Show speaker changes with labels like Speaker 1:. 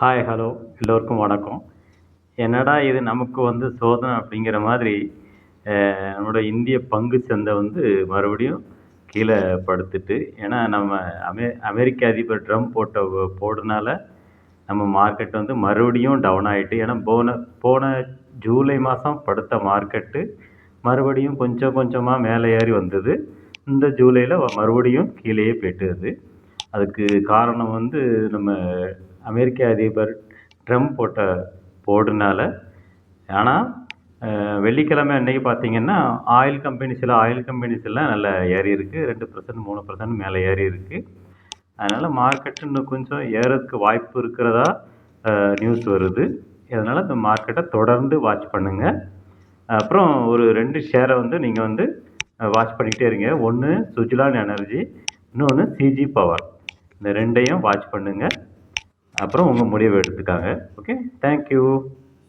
Speaker 1: Hi, hello எல்லோருக்கும் வணக்கம். என்னடா இது நமக்கு சோதனை அப்படிங்கிற மாதிரி நம்மளோட இந்திய பங்கு சந்தை மறுபடியும் கீழே படுத்துட்டு. ஏன்னா நம்ம அமெரிக்க அதிபர் ட்ரம்ப் போடுனால நம்ம மார்க்கெட் மறுபடியும் டவுன் ஆகிட்டு. ஏன்னா போன ஜூலை மாதம் படுத்த மார்க்கெட்டு மறுபடியும் கொஞ்சம் கொஞ்சமாக மேலே ஏறி வந்தது. இந்த ஜூலையில் மறுபடியும் கீழேயே போய்ட்டுது. அதுக்கு காரணம் நம்ம அமெரிக்க அதிபர் ட்ரம்ப் போடுனால. ஆனால் வெள்ளிக்கிழமை அன்றைக்கி பார்த்திங்கன்னா சில ஆயில் கம்பெனிஸ் எல்லாம் நல்லா ஏறி இருக்குது. 2% 3% மேலே ஏறி இருக்குது. அதனால் மார்க்கெட்டு இன்னும் கொஞ்சம் ஏறதுக்கு வாய்ப்பு இருக்கிறதா நியூஸ் வருது. அதனால் இந்த மார்க்கெட்டை தொடர்ந்து வாட்ச் பண்ணுங்கள். அப்புறம் ஒரு 2 ஷேரை நீங்கள் வாட்ச் பண்ணிக்கிட்டே இருங்க. ஒன்று சுஜ்லான் எனர்ஜி, இன்னொன்று சிஜி பவர். இந்த 2ஐயும் வாட்ச் பண்ணுங்கள். அப்புறம் உங்கள் முடிவை எடுத்துக்காங்க. Okay, thank you.